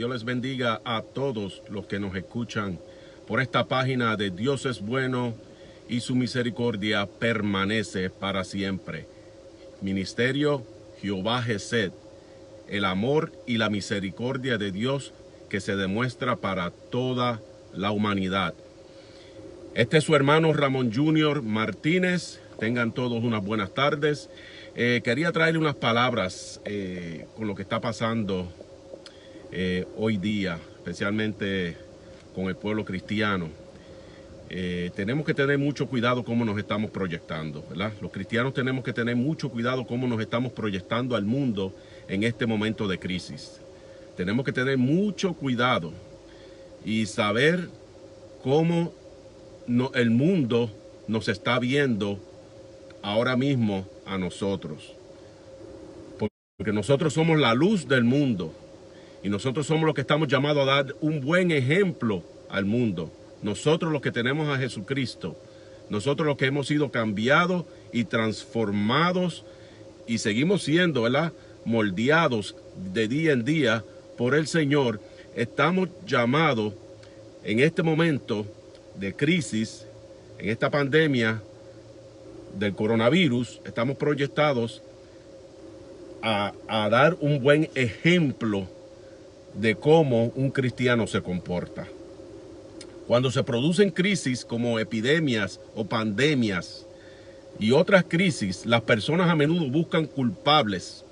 Dios les bendiga a todos los que nos escuchan por esta página de Dios es bueno y su misericordia permanece para siempre. Ministerio Jehová Gesed, el amor y la misericordia de Dios que se demuestra para toda la humanidad. Este es su hermano Ramón Junior Martínez. Tengan todos unas buenas tardes. Quería traerle unas palabras con lo que está pasando hoy día, especialmente con el pueblo cristiano. Tenemos que tener mucho cuidado cómo nos estamos proyectando, ¿verdad? Los cristianos tenemos que tener mucho cuidado cómo nos estamos proyectando al mundo en este momento de crisis. Tenemos que tener mucho cuidado y saber cómo el mundo nos está viendo ahora mismo a nosotros. Porque nosotros somos la luz del mundo. Y nosotros somos los que estamos llamados a dar un buen ejemplo al mundo. Nosotros los que tenemos a Jesucristo. Nosotros los que hemos sido cambiados y transformados y seguimos siendo, ¿verdad?, moldeados de día en día por el Señor. Estamos llamados en este momento de crisis, en esta pandemia del coronavirus, estamos proyectados a dar un buen ejemplo de cómo un cristiano se comporta. Cuando se producen crisis como epidemias o pandemias y otras crisis, las personas a menudo buscan culpables,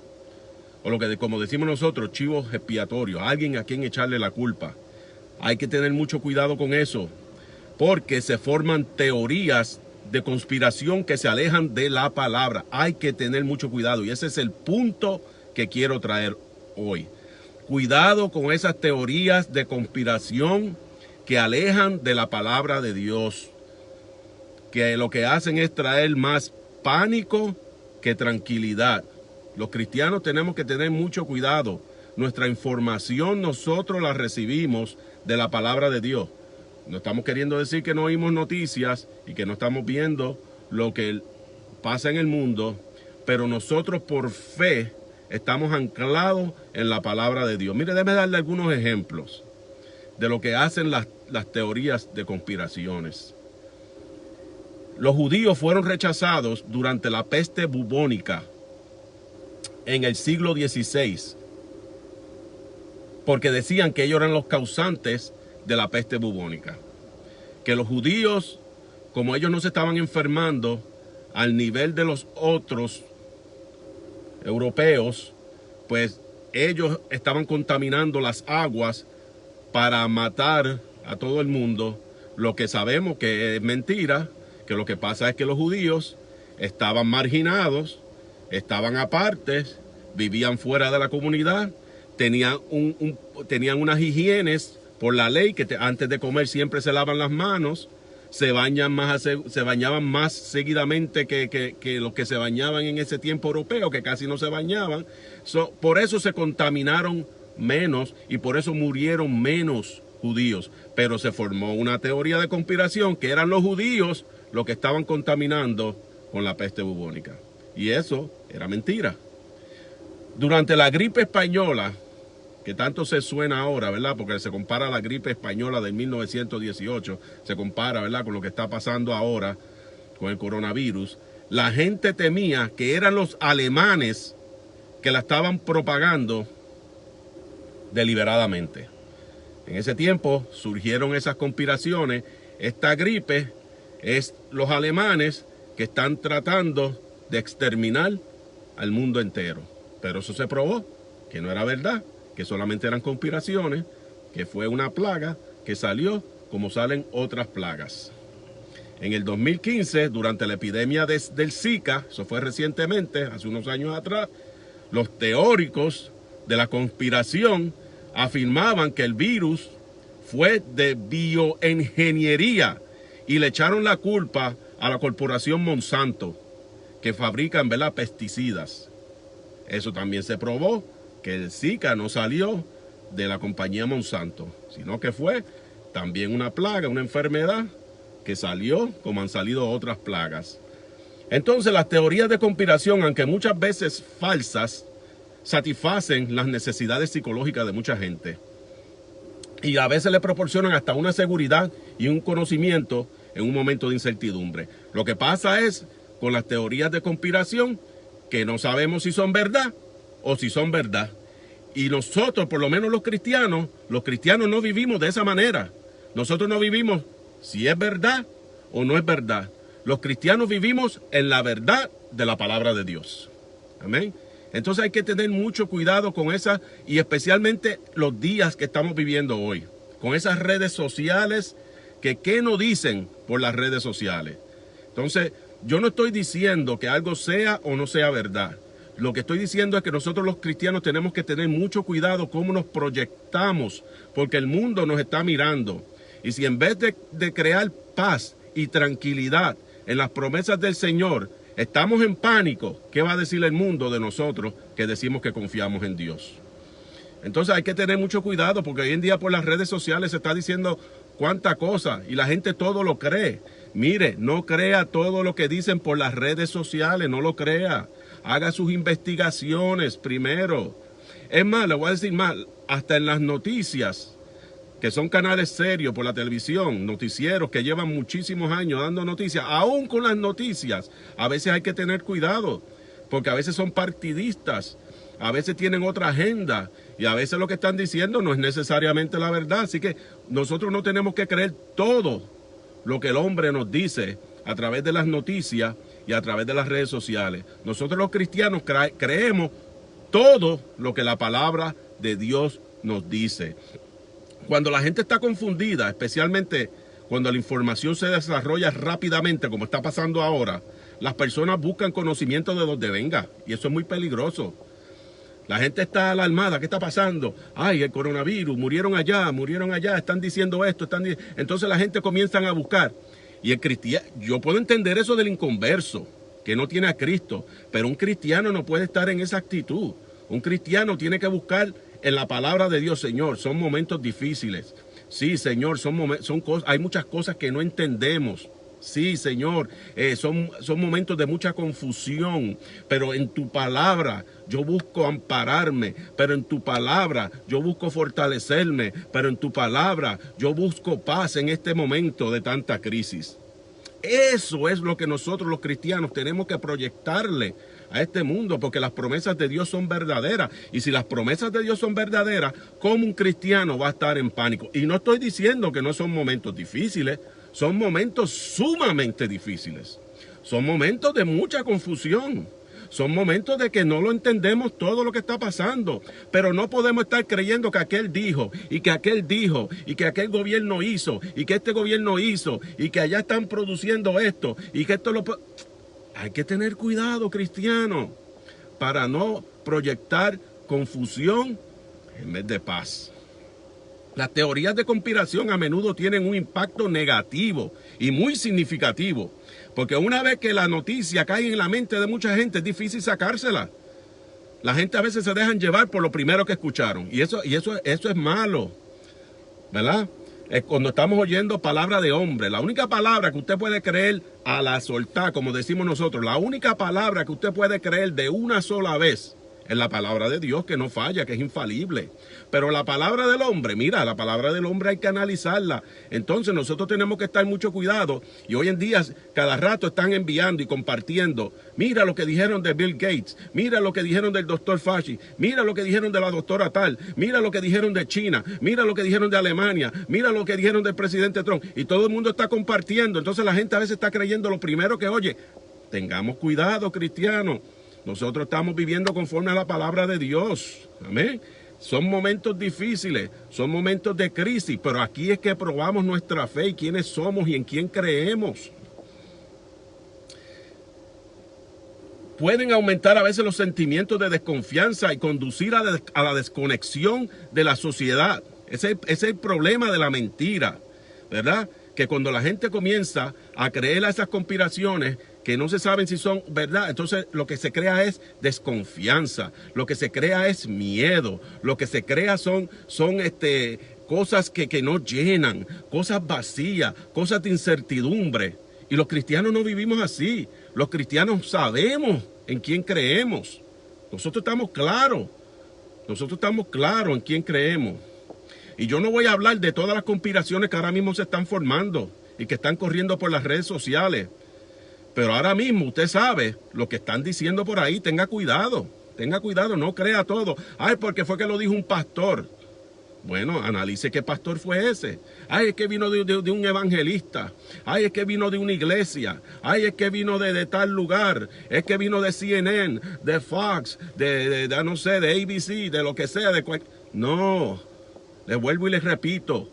o lo que como decimos nosotros, chivos expiatorios, alguien a quien echarle la culpa. Hay que tener mucho cuidado con eso, porque se forman teorías de conspiración que se alejan de la palabra. Hay que tener mucho cuidado y ese es el punto que quiero traer hoy. Cuidado con esas teorías de conspiración que alejan de la palabra de Dios, que lo que hacen es traer más pánico que tranquilidad. Los cristianos tenemos que tener mucho cuidado. Nuestra información nosotros la recibimos de la palabra de Dios. No estamos queriendo decir que no oímos noticias y que no estamos viendo lo que pasa en el mundo, pero nosotros por fe estamos anclados en la palabra de Dios. Mire, déjeme darle algunos ejemplos de lo que hacen las teorías de conspiraciones. Los judíos fueron rechazados durante la peste bubónica en el siglo XVI, porque decían que ellos eran los causantes de la peste bubónica. Que los judíos, como ellos no se estaban enfermando al nivel de los otros europeos, pues ellos estaban contaminando las aguas para matar a todo el mundo. Lo que sabemos que es mentira, que lo que pasa es que los judíos estaban marginados, estaban apartes, vivían fuera de la comunidad, tenían unas higienes por la ley, que antes de comer siempre se lavan las manos, se bañaban más seguidamente que los que se bañaban en ese tiempo europeo, que casi no se bañaban. Por eso se contaminaron menos y por eso murieron menos judíos. Pero se formó una teoría de conspiración que eran los judíos los que estaban contaminando con la peste bubónica. Y eso era mentira. Durante la gripe española, que tanto se suena ahora, ¿verdad? Porque se compara a la gripe española de 1918, se compara, ¿verdad?, con lo que está pasando ahora con el coronavirus. La gente temía que eran los alemanes que la estaban propagando deliberadamente. En ese tiempo surgieron esas conspiraciones. Esta gripe es los alemanes que están tratando de exterminar al mundo entero. Pero eso se probó que no era verdad, que solamente eran conspiraciones, que fue una plaga que salió como salen otras plagas. En el 2015, durante la epidemia del Zika, eso fue recientemente, hace unos años atrás, los teóricos de la conspiración afirmaban que el virus fue de bioingeniería y le echaron la culpa a la corporación Monsanto, que fabrican, ¿verdad?, pesticidas. Eso también se probó, que el Zika no salió de la compañía Monsanto, sino que fue también una plaga, una enfermedad que salió como han salido otras plagas. Entonces las teorías de conspiración, aunque muchas veces falsas, satisfacen las necesidades psicológicas de mucha gente. Y a veces le proporcionan hasta una seguridad y un conocimiento en un momento de incertidumbre. Lo que pasa es con las teorías de conspiración que no sabemos si son verdad o si son verdad. Y nosotros, por lo menos los cristianos no vivimos de esa manera. Nosotros no vivimos si es verdad o no es verdad. Los cristianos vivimos en la verdad de la palabra de Dios. Amén. Entonces hay que tener mucho cuidado con esa, y especialmente los días que estamos viviendo hoy, con esas redes sociales que qué nos dicen por las redes sociales. Entonces, yo no estoy diciendo que algo sea o no sea verdad. Lo que estoy diciendo es que nosotros los cristianos tenemos que tener mucho cuidado cómo nos proyectamos, porque el mundo nos está mirando. Y si en vez de crear paz y tranquilidad en las promesas del Señor, estamos en pánico, ¿qué va a decir el mundo de nosotros que decimos que confiamos en Dios? Entonces hay que tener mucho cuidado, porque hoy en día por las redes sociales se está diciendo cuánta cosa y la gente todo lo cree. Mire, no crea todo lo que dicen por las redes sociales, no lo crea. Haga sus investigaciones primero. Es más, le voy a decir más, hasta en las noticias, que son canales serios por la televisión, noticieros que llevan muchísimos años dando noticias, aún con las noticias, a veces hay que tener cuidado, porque a veces son partidistas, a veces tienen otra agenda, y a veces lo que están diciendo no es necesariamente la verdad. Así que nosotros no tenemos que creer todo lo que el hombre nos dice a través de las noticias y a través de las redes sociales. Nosotros los cristianos creemos todo lo que la palabra de Dios nos dice. Cuando la gente está confundida, especialmente cuando la información se desarrolla rápidamente, como está pasando ahora, las personas buscan conocimiento de donde venga, y eso es muy peligroso. La gente está alarmada, ¿qué está pasando? Ay, el coronavirus, murieron allá, están diciendo esto, entonces la gente comienza a buscar. Y el cristiano, yo puedo entender eso del inconverso, que no tiene a Cristo, pero un cristiano no puede estar en esa actitud. Un cristiano tiene que buscar en la palabra de Dios. Señor, son momentos difíciles. Sí, Señor, hay muchas cosas que no entendemos. Sí, Señor, son momentos de mucha confusión, pero en tu palabra yo busco ampararme, pero en tu palabra yo busco fortalecerme, pero en tu palabra yo busco paz en este momento de tanta crisis. Eso es lo que nosotros los cristianos tenemos que proyectarle a este mundo, porque las promesas de Dios son verdaderas. Y si las promesas de Dios son verdaderas, ¿cómo un cristiano va a estar en pánico? Y no estoy diciendo que no son momentos difíciles, son momentos sumamente difíciles. Son momentos de mucha confusión. Son momentos de que no lo entendemos todo lo que está pasando. Pero no podemos estar creyendo que aquel dijo, y que aquel dijo, y que aquel gobierno hizo, y que este gobierno hizo, y que allá están produciendo esto, y que esto lo... Hay que tener cuidado, cristiano, para no proyectar confusión en vez de paz. Las teorías de conspiración a menudo tienen un impacto negativo y muy significativo, porque una vez que la noticia cae en la mente de mucha gente es difícil sacársela. La gente a veces se dejan llevar por lo primero que escucharon, y eso es malo, ¿verdad? Cuando estamos oyendo palabra de hombre, la única palabra que usted puede creer a la soltar, como decimos nosotros, la única palabra que usted puede creer de una sola vez es la palabra de Dios, que no falla, que es infalible. Pero la palabra del hombre, mira, la palabra del hombre hay que analizarla. Entonces nosotros tenemos que estar mucho cuidado. Y hoy en día cada rato están enviando y compartiendo. Mira lo que dijeron de Bill Gates. Mira lo que dijeron del doctor Fauci. Mira lo que dijeron de la doctora tal. Mira lo que dijeron de China. Mira lo que dijeron de Alemania. Mira lo que dijeron del presidente Trump. Y todo el mundo está compartiendo. Entonces la gente a veces está creyendo lo primero que oye. Tengamos cuidado, cristianos. Nosotros estamos viviendo conforme a la palabra de Dios. Amén. Son momentos difíciles, son momentos de crisis, pero aquí es que probamos nuestra fe y quiénes somos y en quién creemos. Pueden aumentar a veces los sentimientos de desconfianza y conducir a la desconexión de la sociedad. Ese es el problema de la mentira, ¿verdad? Que cuando la gente comienza a creer a esas conspiraciones, que no se saben si son verdad, entonces lo que se crea es desconfianza, lo que se crea es miedo, lo que se crea son cosas que no llenan, cosas vacías, cosas de incertidumbre. Y los cristianos no vivimos así. Los cristianos sabemos en quién creemos. Nosotros estamos claros en quién creemos. Y yo no voy a hablar de todas las conspiraciones que ahora mismo se están formando y que están corriendo por las redes sociales. Pero ahora mismo usted sabe lo que están diciendo por ahí. Tenga cuidado, no crea todo. Ay, porque fue que lo dijo un pastor. Bueno, analice qué pastor fue ese. Ay, es que vino de un evangelista. Ay, es que vino de una iglesia. Ay, es que vino de tal lugar. Es que vino de CNN, de Fox, no sé, de ABC, de lo que sea. No, les vuelvo y les repito.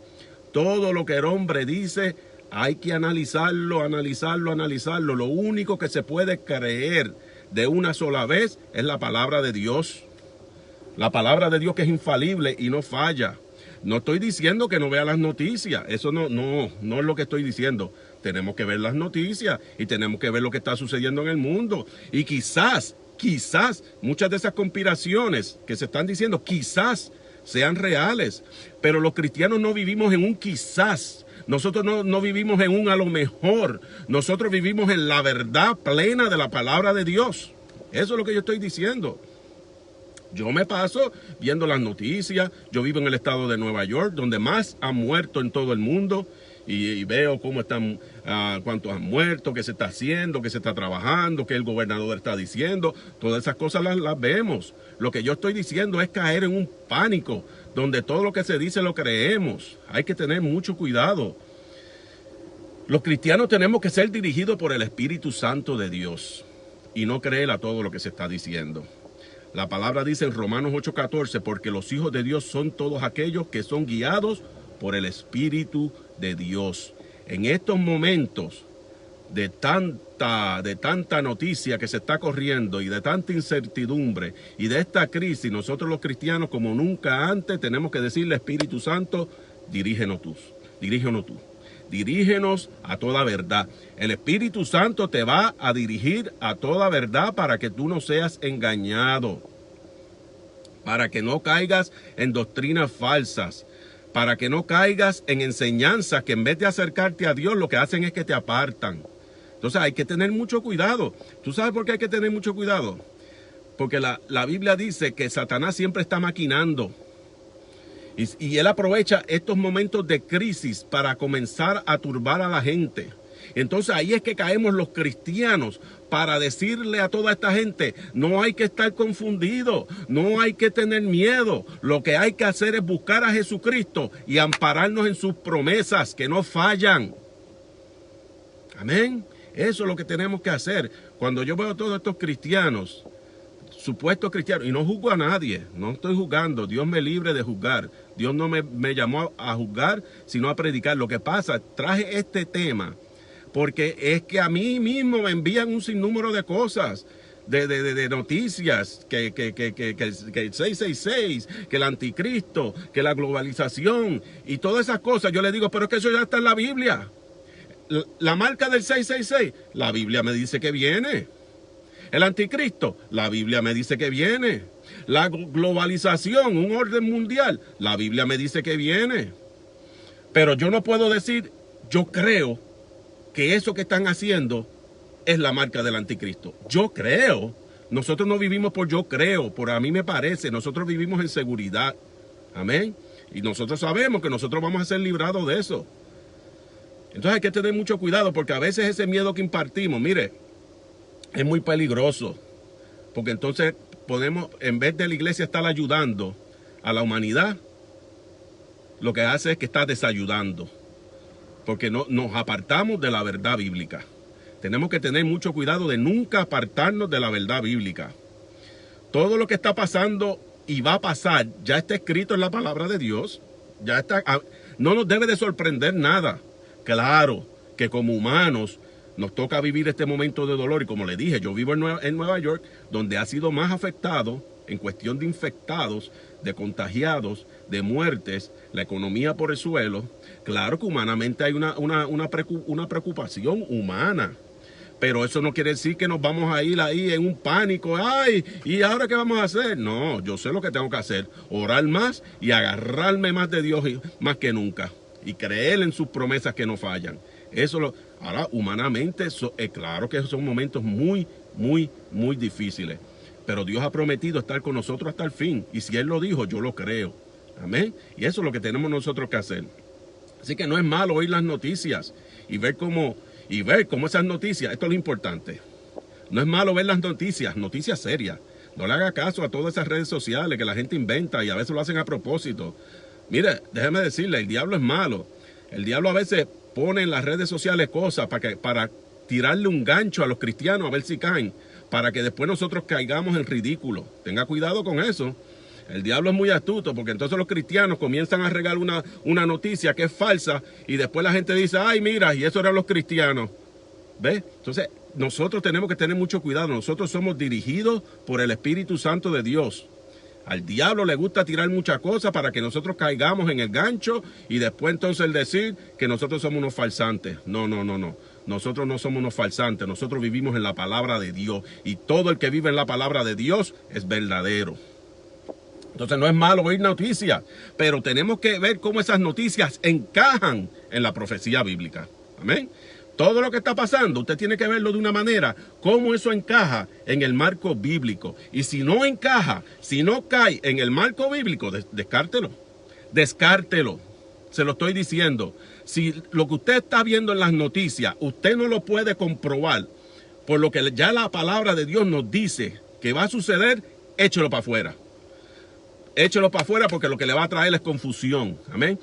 Todo lo que el hombre dice hay que analizarlo. Lo único que se puede creer de una sola vez es la palabra de Dios. La palabra de Dios que es infalible y no falla. No estoy diciendo que no vea las noticias. Eso no es lo que estoy diciendo. Tenemos que ver las noticias y tenemos que ver lo que está sucediendo en el mundo. Y quizás, muchas de esas conspiraciones que se están diciendo, quizás sean reales. Pero los cristianos no vivimos en un quizás. Nosotros no vivimos en un a lo mejor. Nosotros vivimos en la verdad plena de la palabra de Dios. Eso es lo que yo estoy diciendo. Yo me paso viendo las noticias. Yo vivo en el estado de Nueva York, donde más han muerto en todo el mundo. Y veo cómo están, cuántos han muerto, qué se está haciendo, qué se está trabajando, qué el gobernador está diciendo. Todas esas cosas las vemos. Lo que yo estoy diciendo es caer en un pánico, donde todo lo que se dice lo creemos. Hay que tener mucho cuidado. Los cristianos tenemos que ser dirigidos por el Espíritu Santo de Dios y no creer a todo lo que se está diciendo. La palabra dice en Romanos 8:14, porque los hijos de Dios son todos aquellos que son guiados por el Espíritu de Dios. En estos momentos de tanta noticia que se está corriendo y de tanta incertidumbre y de esta crisis, nosotros los cristianos como nunca antes tenemos que decirle, Espíritu Santo, dirígenos tú. Dirígenos a toda verdad. El Espíritu Santo te va a dirigir a toda verdad para que tú no seas engañado, para que no caigas en doctrinas falsas, para que no caigas en enseñanzas que en vez de acercarte a Dios lo que hacen es que te apartan. Entonces hay que tener mucho cuidado. ¿Tú sabes por qué hay que tener mucho cuidado? Porque la Biblia dice que Satanás siempre está maquinando. Y él aprovecha estos momentos de crisis para comenzar a turbar a la gente. Entonces ahí es que caemos los cristianos para decirle a toda esta gente, no hay que estar confundido, no hay que tener miedo. Lo que hay que hacer es buscar a Jesucristo y ampararnos en sus promesas que no fallan. Amén. Eso es lo que tenemos que hacer. Cuando yo veo a todos estos cristianos, supuestos cristianos, y no juzgo a nadie, no estoy juzgando, Dios me libre de juzgar. Dios no me llamó a juzgar, sino a predicar. Lo que pasa, traje este tema, porque es que a mí mismo me envían un sinnúmero de cosas, de noticias, que el 666, que el anticristo, que la globalización, y todas esas cosas. Yo le digo, pero es que eso ya está en la Biblia. La marca del 666, la Biblia me dice que viene. El anticristo, la Biblia me dice que viene. La globalización, un orden mundial, la Biblia me dice que viene. Pero yo no puedo decir, yo creo que eso que están haciendo es la marca del anticristo. Yo creo. Nosotros no vivimos por yo creo, por a mí me parece. Nosotros vivimos en seguridad. Amén. Y nosotros sabemos que nosotros vamos a ser librados de eso. Entonces hay que tener mucho cuidado, porque a veces ese miedo que impartimos, mire, es muy peligroso. Porque entonces podemos, en vez de la iglesia estar ayudando a la humanidad, lo que hace es que está desayudando. Porque nos apartamos de la verdad bíblica. Tenemos que tener mucho cuidado de nunca apartarnos de la verdad bíblica. Todo lo que está pasando y va a pasar ya está escrito en la palabra de Dios. Ya está, no nos debe de sorprender nada. Claro que como humanos nos toca vivir este momento de dolor, y como le dije, yo vivo en Nueva York, donde ha sido más afectado en cuestión de infectados, de contagiados, de muertes, la economía por el suelo. Claro que humanamente hay una preocupación humana, pero eso no quiere decir que nos vamos a ir ahí en un pánico. ¡Ay! ¿Y ahora qué vamos a hacer? No, yo sé lo que tengo que hacer, orar más y agarrarme más de Dios más que nunca, y creer en sus promesas que no fallan. Ahora, humanamente, claro que son momentos muy, muy, muy difíciles. Pero Dios ha prometido estar con nosotros hasta el fin. Y si Él lo dijo, yo lo creo. Amén. Y eso es lo que tenemos nosotros que hacer. Así que no es malo oír las noticias y ver cómo esas noticias, esto es lo importante. No es malo ver las noticias serias. No le haga caso a todas esas redes sociales que la gente inventa y a veces lo hacen a propósito. Mire, déjeme decirle, el diablo es malo. El diablo a veces pone en las redes sociales cosas para tirarle un gancho a los cristianos a ver si caen, para que después nosotros caigamos en ridículo. Tenga cuidado con eso. El diablo es muy astuto porque entonces los cristianos comienzan a regar una noticia que es falsa y después la gente dice, ay, mira, y eso eran los cristianos. ¿Ves? Entonces, nosotros tenemos que tener mucho cuidado. Nosotros somos dirigidos por el Espíritu Santo de Dios. Al diablo le gusta tirar muchas cosas para que nosotros caigamos en el gancho y después entonces el decir que nosotros somos unos falsantes. No. Nosotros no somos unos falsantes. Nosotros vivimos en la palabra de Dios y todo el que vive en la palabra de Dios es verdadero. Entonces no es malo oír noticias, pero tenemos que ver cómo esas noticias encajan en la profecía bíblica. Amén. Todo lo que está pasando, usted tiene que verlo de una manera, cómo eso encaja en el marco bíblico. Y si no encaja, si no cae en el marco bíblico, descártelo. Descártelo. Se lo estoy diciendo. Si lo que usted está viendo en las noticias, usted no lo puede comprobar, por lo que ya la palabra de Dios nos dice que va a suceder, échelo para afuera. Échelo para afuera porque lo que le va a traer es confusión. Amén.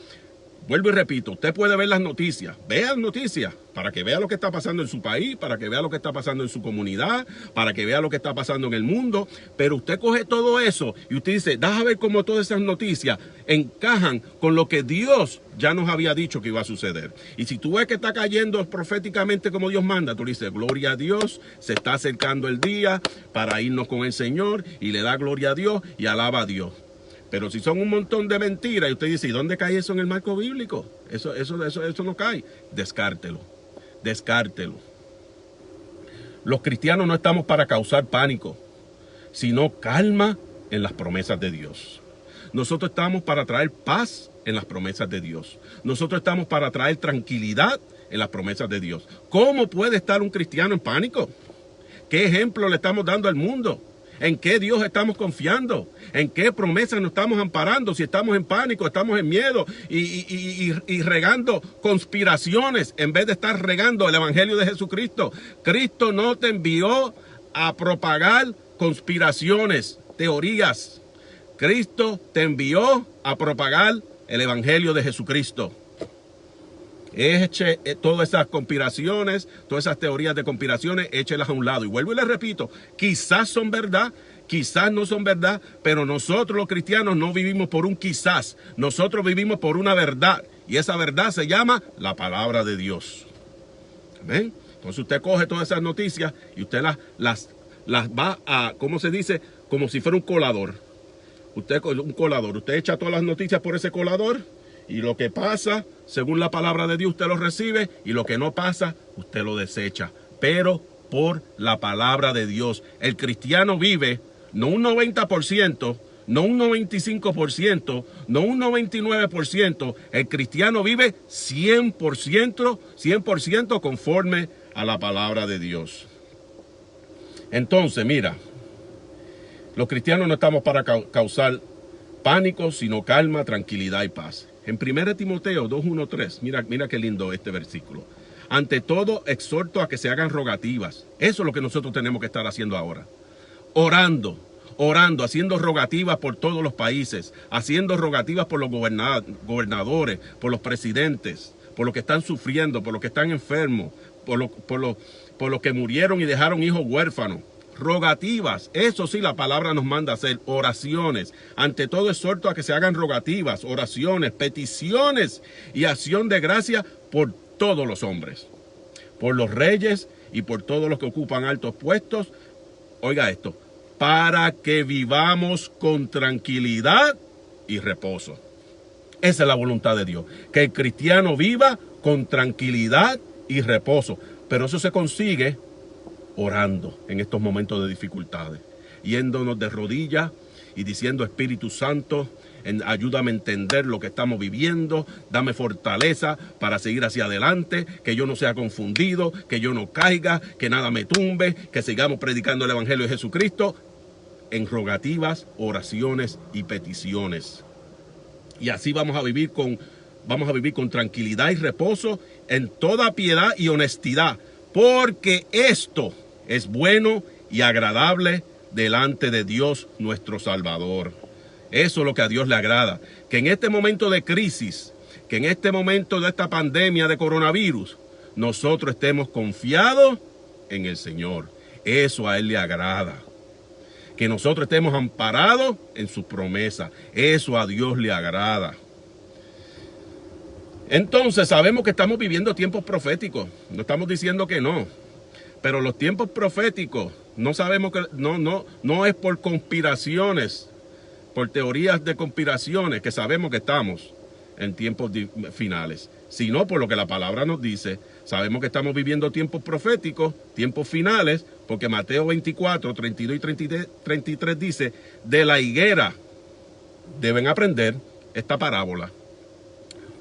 Vuelvo y repito, usted puede ver las noticias, vea las noticias, para que vea lo que está pasando en su país, para que vea lo que está pasando en su comunidad, para que vea lo que está pasando en el mundo, pero usted coge todo eso y usted dice, déjame ver cómo todas esas noticias encajan con lo que Dios ya nos había dicho que iba a suceder. Y si tú ves que está cayendo proféticamente como Dios manda, tú le dices, gloria a Dios, se está acercando el día para irnos con el Señor y le da gloria a Dios y alaba a Dios. Pero si son un montón de mentiras y usted dice, ¿y dónde cae eso en el marco bíblico? Eso no cae. Descártelo. Descártelo. Los cristianos no estamos para causar pánico, sino calma en las promesas de Dios. Nosotros estamos para traer paz en las promesas de Dios. Nosotros estamos para traer tranquilidad en las promesas de Dios. ¿Cómo puede estar un cristiano en pánico? ¿Qué ejemplo le estamos dando al mundo? ¿En qué Dios estamos confiando? ¿En qué promesas nos estamos amparando? Si estamos en pánico, estamos en miedo y regando conspiraciones en vez de estar regando el Evangelio de Jesucristo. Cristo no te envió a propagar conspiraciones, teorías. Cristo te envió a propagar el Evangelio de Jesucristo. Eche todas esas conspiraciones, todas esas teorías de conspiraciones, échelas a un lado. Y vuelvo y les repito, quizás son verdad, quizás no son verdad, pero nosotros los cristianos no vivimos por un quizás. Nosotros vivimos por una verdad. Y esa verdad se llama la palabra de Dios. ¿Amén? Entonces usted coge todas esas noticias y usted las va a, ¿cómo se dice? Como si fuera un colador. Usted echa todas las noticias por ese colador. Y lo que pasa, según la palabra de Dios, usted lo recibe. Y lo que no pasa, usted lo desecha. Pero por la palabra de Dios. El cristiano vive no un 90%, no un 95%, no un 99%. El cristiano vive 100% conforme a la palabra de Dios. Entonces, mira, los cristianos no estamos para causar pánico, sino calma, tranquilidad y paz. En 1 Timoteo 2:1-3, mira qué lindo este versículo. Ante todo, exhorto a que se hagan rogativas. Eso es lo que nosotros tenemos que estar haciendo ahora. Orando, haciendo rogativas por todos los países, haciendo rogativas por los gobernadores, por los presidentes, por los que están sufriendo, por los que están enfermos, por los que murieron y dejaron hijos huérfanos. Rogativas, eso sí la palabra nos manda a hacer, oraciones. Ante todo exhorto a que se hagan rogativas, oraciones, peticiones y acción de gracia por todos los hombres, por los reyes y por todos los que ocupan altos puestos. Oiga esto, para que vivamos con tranquilidad y reposo. Esa es la voluntad de Dios, que el cristiano viva con tranquilidad y reposo, pero eso se consigue orando en estos momentos de dificultades, yéndonos de rodillas y diciendo, Espíritu Santo, ayúdame a entender lo que estamos viviendo, dame fortaleza para seguir hacia adelante, que yo no sea confundido, que yo no caiga, que nada me tumbe, que sigamos predicando el Evangelio de Jesucristo en rogativas, oraciones y peticiones. Y así vamos a vivir con tranquilidad y reposo en toda piedad y honestidad, porque esto es bueno y agradable delante de Dios nuestro Salvador. Eso es lo que a Dios le agrada, que en este momento de crisis, que en este momento de esta pandemia de coronavirus, nosotros estemos confiados en el Señor. Eso a Él le agrada. Que nosotros estemos amparados en su promesa. Eso a Dios le agrada. Entonces sabemos que estamos viviendo tiempos proféticos. No estamos diciendo que no. Pero los tiempos proféticos no sabemos que no es por conspiraciones, por teorías de conspiraciones que sabemos que estamos en tiempos finales, sino por lo que la palabra nos dice. Sabemos que estamos viviendo tiempos proféticos, tiempos finales, porque Mateo 24, 32 y 33 dice, de la higuera deben aprender esta parábola.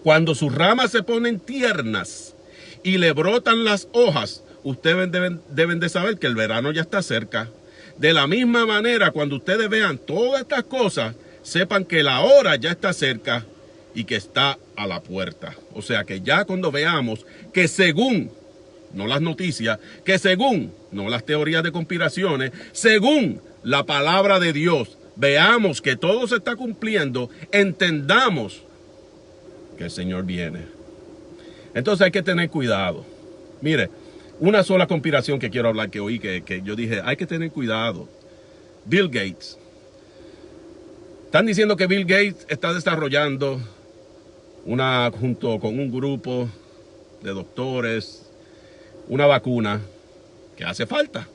Cuando sus ramas se ponen tiernas y le brotan las hojas, ustedes deben de saber que el verano ya está cerca. De la misma manera, cuando ustedes vean todas estas cosas, sepan que la hora ya está cerca y que está a la puerta. O sea que ya cuando veamos que según, no las noticias, que según, no las teorías de conspiraciones, según la palabra de Dios, veamos que todo se está cumpliendo, entendamos que el Señor viene. Entonces hay que tener cuidado. Mire, una sola conspiración que quiero hablar, que oí, que yo dije, hay que tener cuidado. Bill Gates. Están diciendo que Bill Gates está desarrollando junto con un grupo de doctores, una vacuna que hace falta.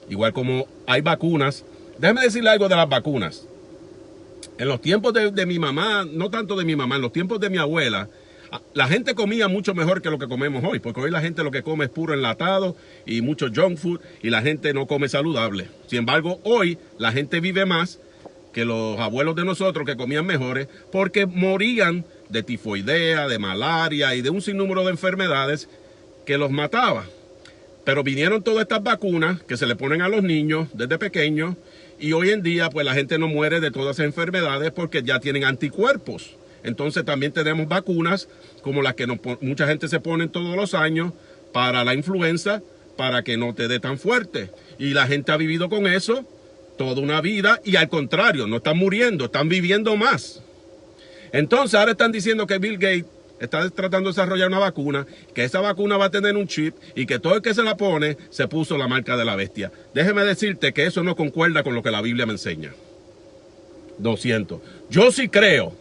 Igual como hay vacunas. Déjeme decirle algo de las vacunas. En los tiempos de mi mamá, no tanto de mi mamá, en los tiempos de mi abuela, la gente comía mucho mejor que lo que comemos hoy, porque hoy la gente lo que come es puro enlatado y mucho junk food y la gente no come saludable. Sin embargo, hoy la gente vive más que los abuelos de nosotros que comían mejores porque morían de tifoidea, de malaria y de un sinnúmero de enfermedades que los mataba. Pero vinieron todas estas vacunas que se le ponen a los niños desde pequeños y hoy en día pues la gente no muere de todas esas enfermedades porque ya tienen anticuerpos. Entonces también tenemos vacunas como las que mucha gente se pone todos los años para la influenza, para que no te dé tan fuerte. Y la gente ha vivido con eso toda una vida y al contrario, no están muriendo, están viviendo más. Entonces ahora están diciendo que Bill Gates está tratando de desarrollar una vacuna, que esa vacuna va a tener un chip y que todo el que se la pone se puso la marca de la bestia. Déjeme decirte que eso no concuerda con lo que la Biblia me enseña. 200. Yo sí creo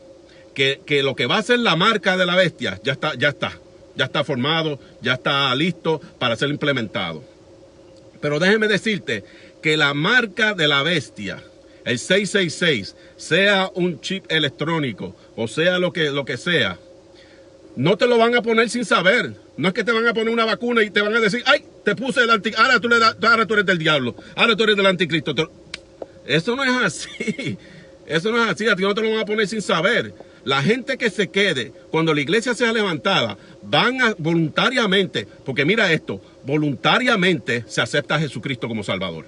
que lo que va a ser la marca de la bestia ya está formado, ya está listo para ser implementado. Pero déjeme decirte que la marca de la bestia, el 666, sea un chip electrónico o sea lo que sea, no te lo van a poner sin saber. No es que te van a poner una vacuna y te van a decir, ay, te puse el anticristo, ahora tú eres del diablo, ahora tú eres del anticristo. Eso no es así. Eso no es así, a ti no te lo van a poner sin saber. La gente que se quede, cuando la iglesia sea levantada, van a voluntariamente, porque mira esto, voluntariamente se acepta a Jesucristo como Salvador.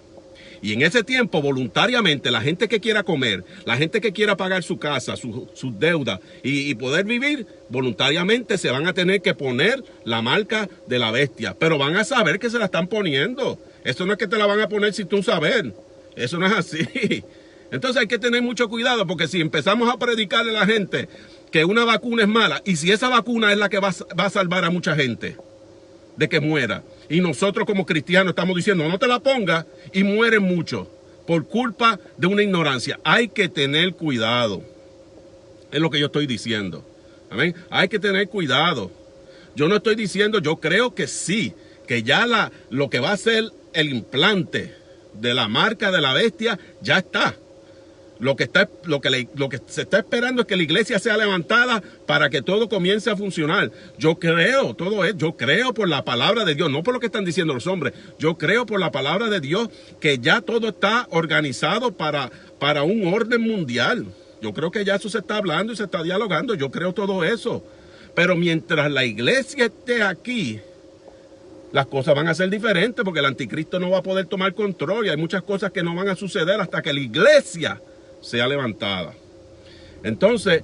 Y en ese tiempo, voluntariamente, la gente que quiera comer, la gente que quiera pagar su casa, sus deudas y poder vivir, voluntariamente se van a tener que poner la marca de la bestia. Pero van a saber que se la están poniendo. Eso no es que te la van a poner sin tú saber. Eso no es así. Entonces hay que tener mucho cuidado, porque si empezamos a predicarle a la gente que una vacuna es mala, y si esa vacuna es la que va a salvar a mucha gente de que muera, y nosotros como cristianos estamos diciendo no te la pongas, y mueren muchos por culpa de una ignorancia. Hay que tener cuidado, es lo que yo estoy diciendo. Amén. Hay que tener cuidado. Yo no estoy diciendo, yo creo que sí, que ya lo que va a ser el implante de la marca de la bestia ya está. Lo que se está esperando es que la iglesia sea levantada para que todo comience a funcionar. Yo creo, yo creo por la palabra de Dios, no por lo que están diciendo los hombres. Yo creo por la palabra de Dios que ya todo está organizado para un orden mundial. Yo creo que ya eso se está hablando y se está dialogando. Yo creo todo eso. Pero mientras la iglesia esté aquí, las cosas van a ser diferentes porque el anticristo no va a poder tomar control y hay muchas cosas que no van a suceder hasta que la iglesia sea levantada. Entonces,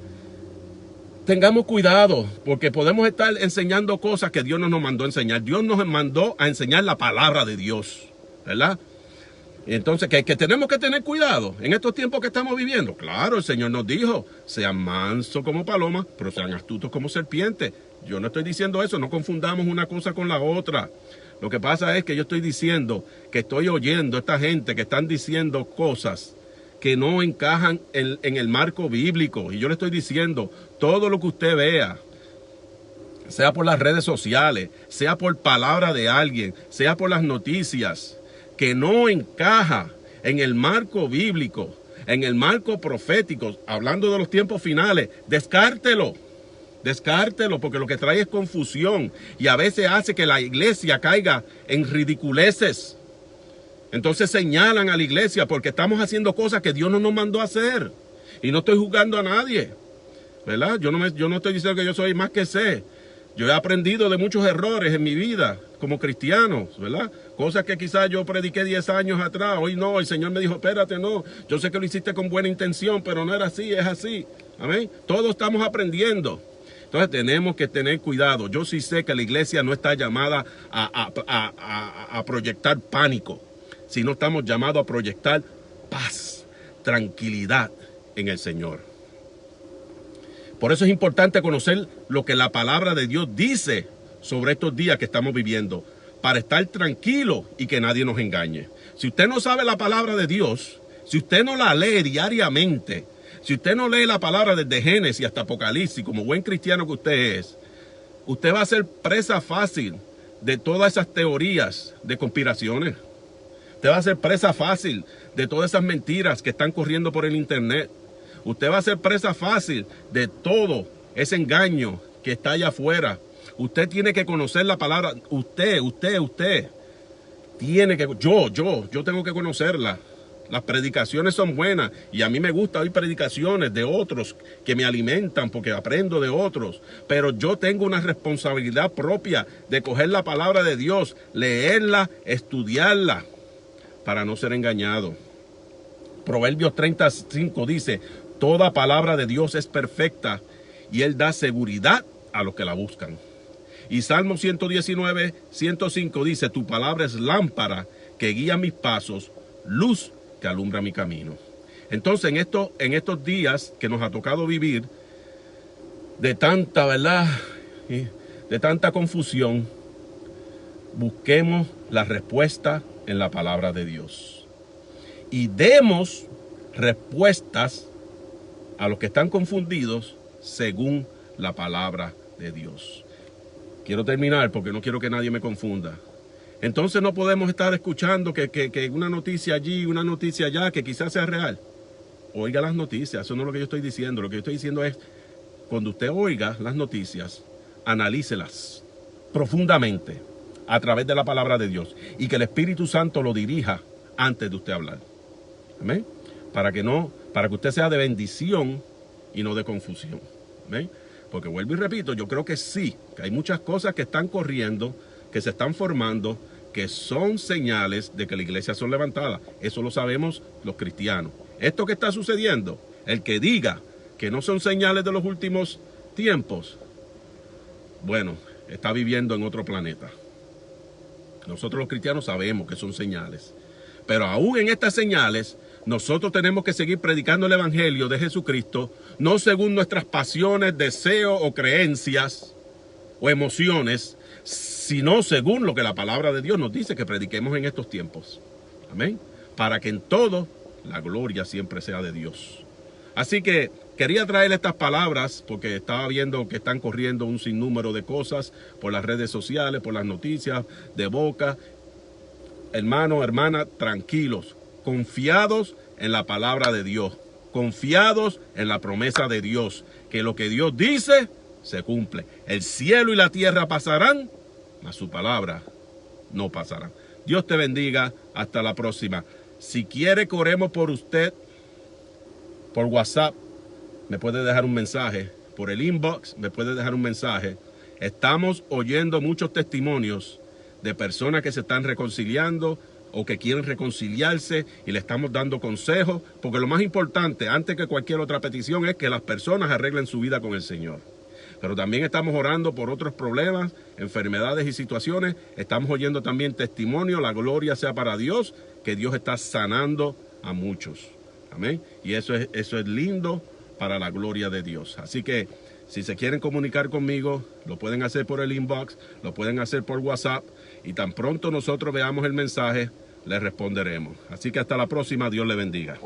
tengamos cuidado, porque podemos estar enseñando cosas que Dios no nos mandó a enseñar. Dios nos mandó a enseñar la palabra de Dios, ¿verdad? Entonces, que tenemos que tener cuidado en estos tiempos que estamos viviendo. Claro, el Señor nos dijo, sean mansos como palomas, pero sean astutos como serpientes. Yo no estoy diciendo eso, no confundamos una cosa con la otra. Lo que pasa es que yo estoy diciendo que estoy oyendo a esta gente que están diciendo cosas que no encajan en el marco bíblico. Y yo le estoy diciendo, todo lo que usted vea, sea por las redes sociales, sea por palabra de alguien, sea por las noticias, que no encaja en el marco bíblico, en el marco profético, hablando de los tiempos finales, descártelo, porque lo que trae es confusión y a veces hace que la iglesia caiga en ridiculeces. Entonces señalan a la iglesia porque estamos haciendo cosas que Dios no nos mandó a hacer. Y no estoy juzgando a nadie, ¿verdad? Yo no estoy diciendo que yo soy más que sé. Yo he aprendido de muchos errores en mi vida como cristiano, ¿verdad? Cosas que quizás yo prediqué 10 años atrás. Hoy no, el Señor me dijo, espérate, no. Yo sé que lo hiciste con buena intención, pero no era así, es así. Amén. Todos estamos aprendiendo. Entonces tenemos que tener cuidado. Yo sí sé que la iglesia no está llamada a proyectar pánico, sino estamos llamados a proyectar paz, tranquilidad en el Señor. Por eso es importante conocer lo que la palabra de Dios dice sobre estos días que estamos viviendo, para estar tranquilo y que nadie nos engañe. Si usted no sabe la palabra de Dios, si usted no la lee diariamente, si usted no lee la palabra desde Génesis hasta Apocalipsis, como buen cristiano que usted es, usted va a ser presa fácil de todas esas teorías de conspiraciones. Usted va a ser presa fácil de todas esas mentiras que están corriendo por el internet. Usted va a ser presa fácil de todo ese engaño que está allá afuera. Usted tiene que conocer la palabra. Usted tiene que... Yo tengo que conocerla. Las predicaciones son buenas y a mí me gusta oír predicaciones de otros que me alimentan porque aprendo de otros. Pero yo tengo una responsabilidad propia de coger la palabra de Dios, leerla, estudiarla, para no ser engañado. Proverbios 35 dice, toda palabra de Dios es perfecta y Él da seguridad a los que la buscan. Y Salmo 119, 105 dice, tu palabra es lámpara que guía mis pasos, luz que alumbra mi camino. Entonces, en estos días que nos ha tocado vivir, de tanta, ¿verdad?, de tanta confusión, busquemos la respuesta en la palabra de Dios. Y demos respuestas a los que están confundidos según la palabra de Dios. Quiero terminar porque no quiero que nadie me confunda. Entonces no podemos estar escuchando que una noticia allí, una noticia allá, que quizás sea real. Oiga las noticias, eso no es lo que yo estoy diciendo. Lo que yo estoy diciendo es, cuando usted oiga las noticias, analícelas profundamente a través de la palabra de Dios y que el Espíritu Santo lo dirija antes de usted hablar. ¿Amén? Para que usted sea de bendición y no de confusión. ¿Amén? Porque vuelvo y repito, yo creo que sí, que hay muchas cosas que están corriendo, que se están formando, que son señales de que la iglesia son levantadas. Eso lo sabemos los cristianos. Esto que está sucediendo, el que diga que no son señales de los últimos tiempos, bueno, está viviendo en otro planeta. Nosotros los cristianos sabemos que son señales. Pero aún en estas señales, nosotros tenemos que seguir predicando el evangelio de Jesucristo, no según nuestras pasiones, deseos o creencias o emociones, sino según lo que la palabra de Dios nos dice que prediquemos en estos tiempos. Amén. Para que en todo la gloria siempre sea de Dios. Así que quería traer estas palabras porque estaba viendo que están corriendo un sinnúmero de cosas por las redes sociales, por las noticias de boca. Hermano, hermana, tranquilos, confiados en la palabra de Dios, confiados en la promesa de Dios, que lo que Dios dice se cumple. El cielo y la tierra pasarán, mas su palabra no pasará. Dios te bendiga. Hasta la próxima. Si quiere que oremos por usted, por WhatsApp, me puede dejar un mensaje. Por el inbox, me puede dejar un mensaje. Estamos oyendo muchos testimonios de personas que se están reconciliando o que quieren reconciliarse y le estamos dando consejos. Porque lo más importante, antes que cualquier otra petición, es que las personas arreglen su vida con el Señor. Pero también estamos orando por otros problemas, enfermedades y situaciones. Estamos oyendo también testimonio. La gloria sea para Dios, que Dios está sanando a muchos. Amén. Y eso es lindo para la gloria de Dios. Así que si se quieren comunicar conmigo, lo pueden hacer por el inbox, lo pueden hacer por WhatsApp. Y tan pronto nosotros veamos el mensaje, les responderemos. Así que hasta la próxima. Dios le bendiga.